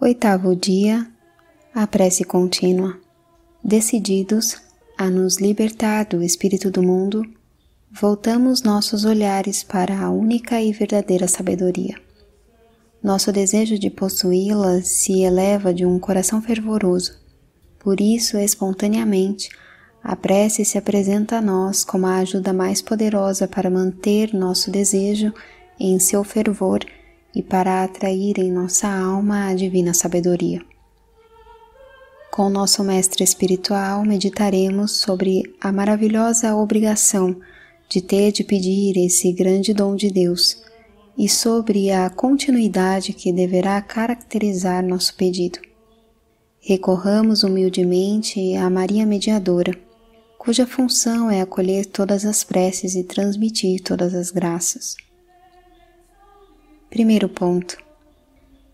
Oitavo dia, a prece contínua. Decididos a nos libertar do espírito do mundo, voltamos nossos olhares para a única e verdadeira sabedoria. Nosso desejo de possuí-la se eleva de um coração fervoroso. Por isso, espontaneamente, a prece se apresenta a nós como a ajuda mais poderosa para manter nosso desejo em seu fervor e para atrair em nossa alma a divina sabedoria. Com nosso mestre espiritual, meditaremos sobre a maravilhosa obrigação de ter de pedir esse grande dom de Deus e sobre a continuidade que deverá caracterizar nosso pedido. Recorramos humildemente a Maria Mediadora, cuja função é acolher todas as preces e transmitir todas as graças. Primeiro ponto.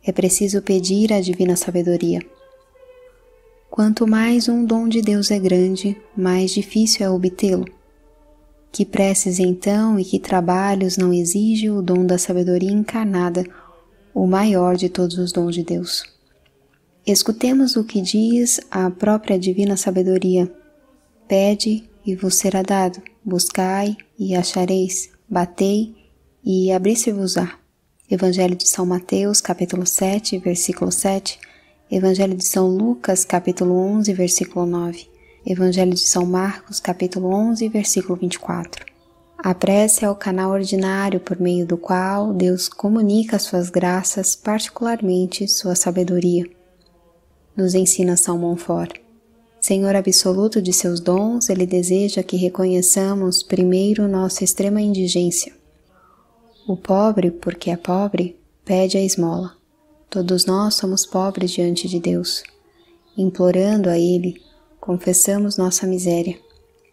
É preciso pedir a divina sabedoria. Quanto mais um dom de Deus é grande, mais difícil é obtê-lo. Que preces então e que trabalhos não exige o dom da sabedoria encarnada, o maior de todos os dons de Deus. Escutemos o que diz a própria divina sabedoria. Pede e vos será dado, buscai e achareis, batei e abri-se-vos-á. Evangelho de São Mateus, capítulo 7, versículo 7, Evangelho de São Lucas, capítulo 11, versículo 9, Evangelho de São Marcos, capítulo 11, versículo 24. A prece é o canal ordinário por meio do qual Deus comunica suas graças, particularmente sua sabedoria. Nos ensina São Montfort. Senhor absoluto de seus dons, Ele deseja que reconheçamos primeiro nossa extrema indigência. O pobre, porque é pobre, pede a esmola. Todos nós somos pobres diante de Deus. Implorando a Ele, confessamos nossa miséria.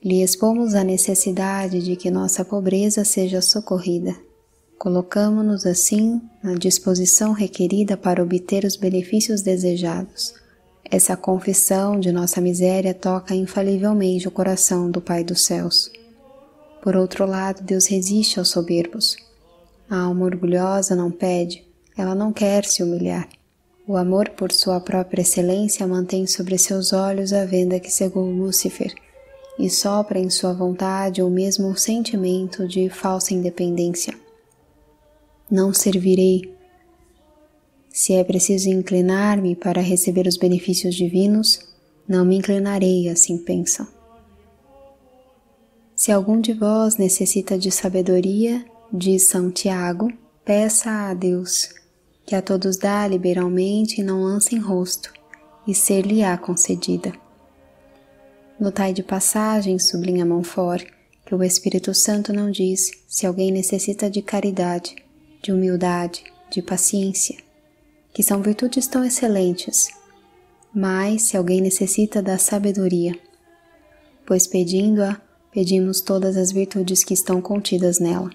Lhe expomos a necessidade de que nossa pobreza seja socorrida. Colocamo-nos assim na disposição requerida para obter os benefícios desejados. Essa confissão de nossa miséria toca infalivelmente o coração do Pai dos céus. Por outro lado, Deus resiste aos soberbos. A alma orgulhosa não pede, ela não quer se humilhar. O amor por sua própria excelência mantém sobre seus olhos a venda que cegou Lúcifer e sopra em sua vontade o mesmo sentimento de falsa independência. Não servirei. Se é preciso inclinar-me para receber os benefícios divinos, não me inclinarei, assim pensam. Se algum de vós necessita de sabedoria, diz São Tiago, peça a Deus, que a todos dá liberalmente e não lança em rosto, e ser-lhe-á concedida. Notai de passagem, sublinha Montfort, que o Espírito Santo não diz se alguém necessita de caridade, de humildade, de paciência, que são virtudes tão excelentes, mas se alguém necessita da sabedoria, pois pedindo-a, pedimos todas as virtudes que estão contidas nela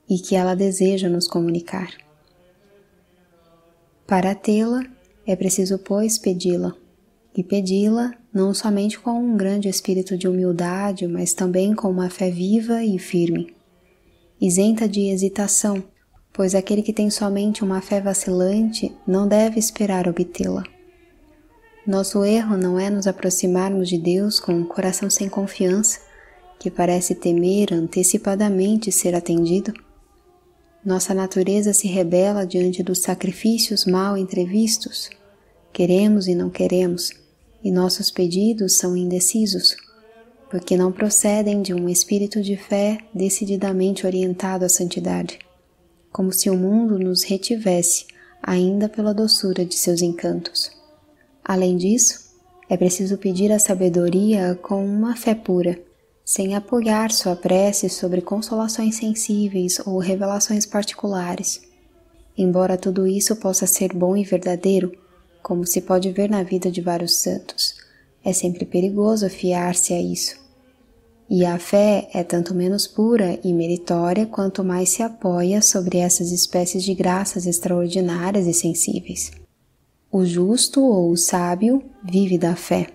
e que ela deseja nos comunicar. Para tê-la, é preciso, pois, pedi-la, e pedi-la não somente com um grande espírito de humildade, mas também com uma fé viva e firme, isenta de hesitação, pois aquele que tem somente uma fé vacilante não deve esperar obtê-la. Nosso erro não é nos aproximarmos de Deus com um coração sem confiança, que parece temer antecipadamente ser atendido. Nossa natureza se rebela diante dos sacrifícios mal entrevistos. Queremos e não queremos, e nossos pedidos são indecisos, porque não procedem de um espírito de fé decididamente orientado à santidade, como se o mundo nos retivesse ainda pela doçura de seus encantos. Além disso, é preciso pedir a sabedoria com uma fé pura, sem apoiar sua prece sobre consolações sensíveis ou revelações particulares. Embora tudo isso possa ser bom e verdadeiro, como se pode ver na vida de vários santos, é sempre perigoso fiar-se a isso. E a fé é tanto menos pura e meritória quanto mais se apoia sobre essas espécies de graças extraordinárias e sensíveis. O justo ou o sábio vive da fé.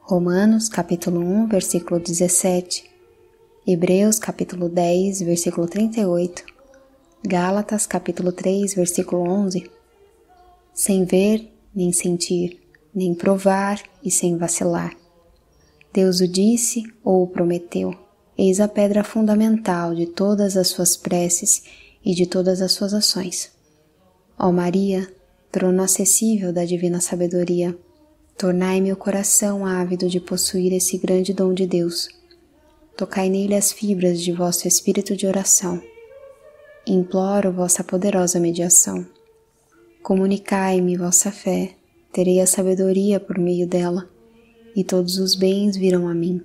Romanos, capítulo 1, versículo 17. Hebreus capítulo 10, versículo 38, Gálatas capítulo 3, versículo 11, sem ver, nem sentir, nem provar e sem vacilar. Deus o disse ou o prometeu. Eis a pedra fundamental de todas as suas preces e de todas as suas ações. Ó Maria, trono acessível da divina sabedoria, tornai meu coração ávido de possuir esse grande dom de Deus. Tocai nele as fibras de vosso espírito de oração. Imploro vossa poderosa mediação. Comunicai-me vossa fé, terei a sabedoria por meio dela, e todos os bens virão a mim.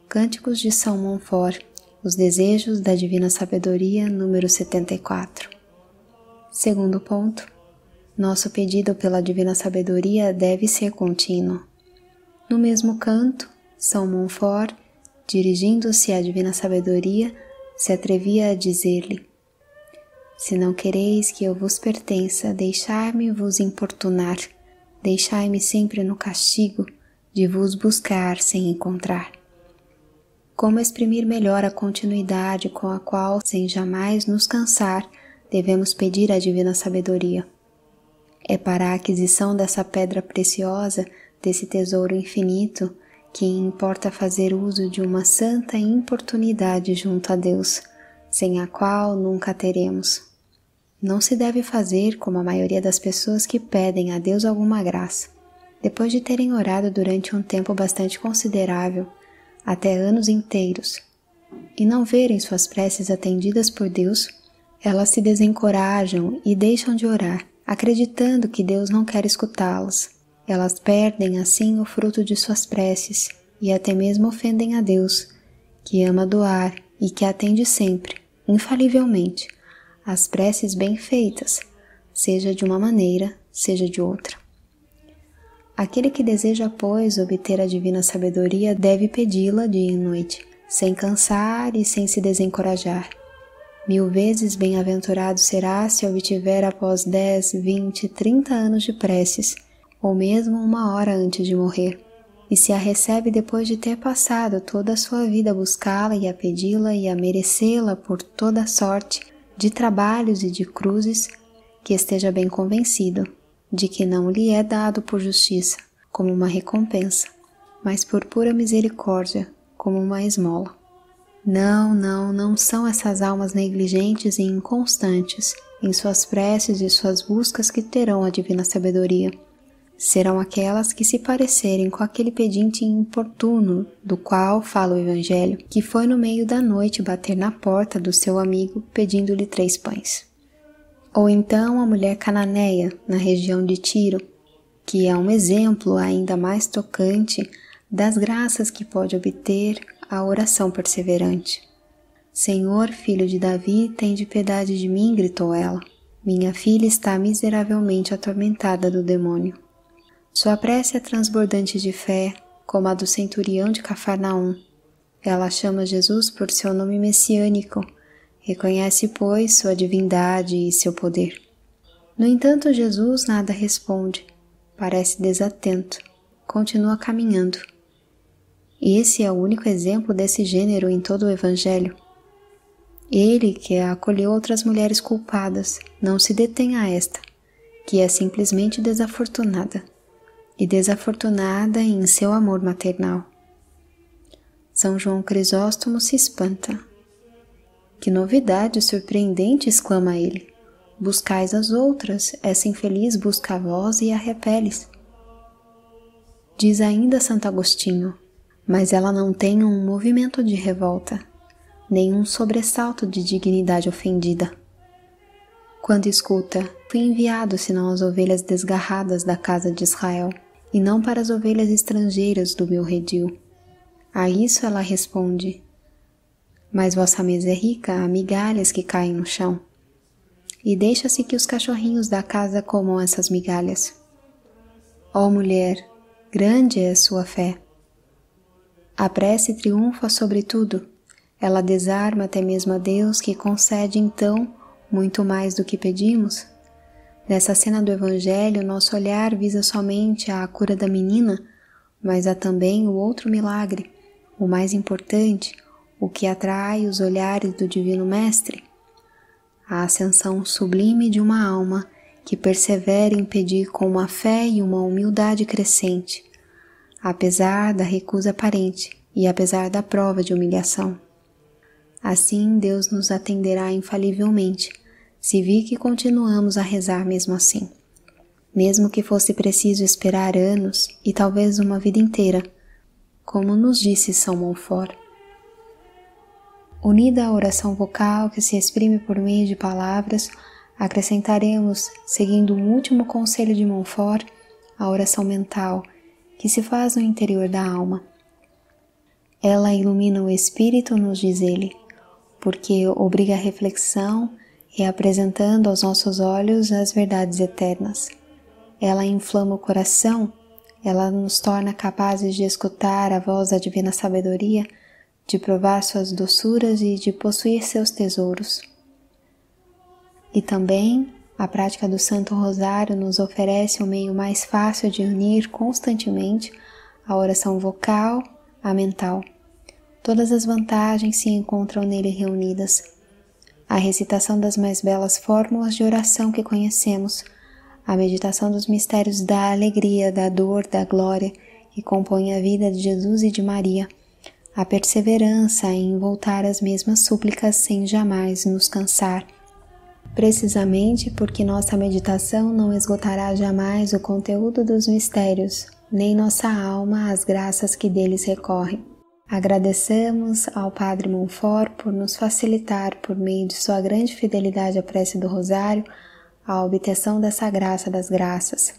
Cânticos de São Montfort, os desejos da divina sabedoria, número 74. Segundo ponto, nosso pedido pela divina sabedoria deve ser contínuo. No mesmo canto, São Montfort, dirigindo-se à divina sabedoria, se atrevia a dizer-lhe: se não quereis que eu vos pertença, deixai-me vos importunar, deixai-me sempre no castigo de vos buscar sem encontrar. Como exprimir melhor a continuidade com a qual, sem jamais nos cansar, devemos pedir a divina sabedoria? É para a aquisição dessa pedra preciosa, desse tesouro infinito, que importa fazer uso de uma santa importunidade junto a Deus, sem a qual nunca teremos. Não se deve fazer como a maioria das pessoas que pedem a Deus alguma graça. Depois de terem orado durante um tempo bastante considerável, até anos inteiros, e não verem suas preces atendidas por Deus, elas se desencorajam e deixam de orar, acreditando que Deus não quer escutá-las. Elas perdem assim o fruto de suas preces e até mesmo ofendem a Deus, que ama doar e que atende sempre, infalivelmente, as preces bem feitas, seja de uma maneira, seja de outra. Aquele que deseja, pois, obter a divina sabedoria deve pedi-la dia e noite, sem cansar e sem se desencorajar. 1000 vezes bem-aventurado será se a obtiver após 10, 20, 30 anos de preces, ou mesmo 1 hora antes de morrer, e se a recebe depois de ter passado toda a sua vida a buscá-la e a pedi-la e a merecê-la por toda a sorte de trabalhos e de cruzes, que esteja bem convencido de que não lhe é dado por justiça, como uma recompensa, mas por pura misericórdia, como uma esmola. Não são essas almas negligentes e inconstantes em suas preces e suas buscas que terão a divina sabedoria. Serão aquelas que se parecerem com aquele pedinte importuno do qual fala o Evangelho, que foi no meio da noite bater na porta do seu amigo pedindo-lhe 3 pães. Ou então a mulher cananeia, na região de Tiro, que é um exemplo ainda mais tocante das graças que pode obter a oração perseverante. Senhor, filho de Davi, tende piedade de mim, gritou ela. Minha filha está miseravelmente atormentada do demônio. Sua prece é transbordante de fé, como a do centurião de Cafarnaum. Ela chama Jesus por seu nome messiânico, reconhece, pois, sua divindade e seu poder. No entanto, Jesus nada responde, parece desatento, continua caminhando. Esse é o único exemplo desse gênero em todo o Evangelho. Ele, que acolheu outras mulheres culpadas, não se detém a esta, que é simplesmente desafortunada, e desafortunada em seu amor maternal. São João Crisóstomo se espanta. Que novidade surpreendente, exclama ele. Buscais as outras, essa infeliz busca a vós e a repeles. Diz ainda Santo Agostinho, mas ela não tem um movimento de revolta, nem um sobressalto de dignidade ofendida. Quando escuta, fui enviado senão as ovelhas desgarradas da casa de Israel, e não para as ovelhas estrangeiras do meu redil. A isso ela responde, mas vossa mesa é rica, há migalhas que caem no chão. E deixa-se que os cachorrinhos da casa comam essas migalhas. Ó mulher, grande é a sua fé. A prece triunfa sobre tudo. Ela desarma até mesmo a Deus, que concede então muito mais do que pedimos. Nessa cena do Evangelho, nosso olhar visa somente a cura da menina, mas há também o outro milagre, o mais importante, o que atrai os olhares do Divino Mestre? A ascensão sublime de uma alma que persevera em pedir com uma fé e uma humildade crescente, apesar da recusa aparente e apesar da prova de humilhação. Assim, Deus nos atenderá infalivelmente, se vir que continuamos a rezar mesmo assim. Mesmo que fosse preciso esperar anos e talvez uma vida inteira, como nos disse São Montfort. Unida à oração vocal que se exprime por meio de palavras, acrescentaremos, seguindo o último conselho de Montfort, a oração mental, que se faz no interior da alma. Ela ilumina o espírito, nos diz ele, porque obriga a reflexão e apresentando aos nossos olhos as verdades eternas. Ela inflama o coração, ela nos torna capazes de escutar a voz da divina sabedoria, de provar suas doçuras e de possuir seus tesouros. E também, a prática do Santo Rosário nos oferece um meio mais fácil de unir constantemente a oração vocal à mental. Todas as vantagens se encontram nele reunidas. A recitação das mais belas fórmulas de oração que conhecemos, a meditação dos mistérios da alegria, da dor, da glória que compõem a vida de Jesus e de Maria, a perseverança em voltar às mesmas súplicas sem jamais nos cansar. Precisamente porque nossa meditação não esgotará jamais o conteúdo dos mistérios, nem nossa alma as graças que deles recorrem. Agradeçamos ao Padre Montfort por nos facilitar, por meio de sua grande fidelidade à prece do Rosário, a obtenção dessa graça das graças.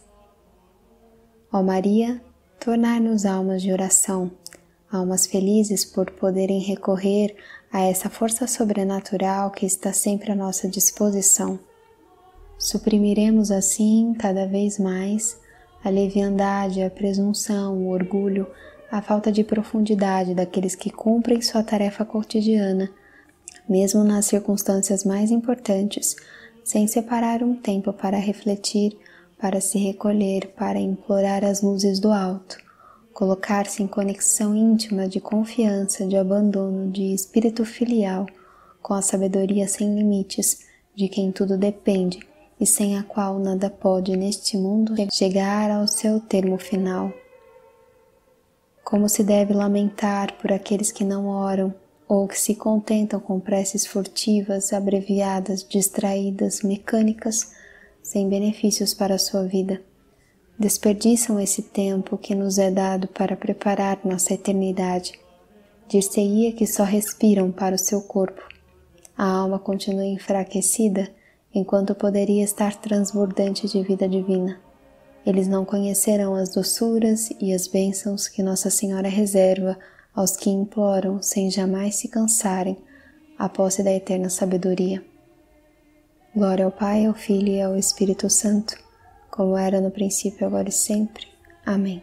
Ó Maria, tornai-nos almas de oração, almas felizes por poderem recorrer a essa força sobrenatural que está sempre à nossa disposição. Suprimiremos assim, cada vez mais, a leviandade, a presunção, o orgulho, a falta de profundidade daqueles que cumprem sua tarefa cotidiana, mesmo nas circunstâncias mais importantes, sem separar um tempo para refletir, para se recolher, para implorar as luzes do alto, colocar-se em conexão íntima de confiança, de abandono, de espírito filial, com a sabedoria sem limites, de quem tudo depende e sem a qual nada pode neste mundo chegar ao seu termo final. Como se deve lamentar por aqueles que não oram, ou que se contentam com preces furtivas, abreviadas, distraídas, mecânicas, sem benefícios para a sua vida. Desperdiçam esse tempo que nos é dado para preparar nossa eternidade. Dir-se-ia que só respiram para o seu corpo. A alma continua enfraquecida, enquanto poderia estar transbordante de vida divina. Eles não conhecerão as doçuras e as bênçãos que Nossa Senhora reserva aos que imploram, sem jamais se cansarem, a posse da eterna sabedoria. Glória ao Pai, ao Filho e ao Espírito Santo, como era no princípio, agora e sempre. Amém.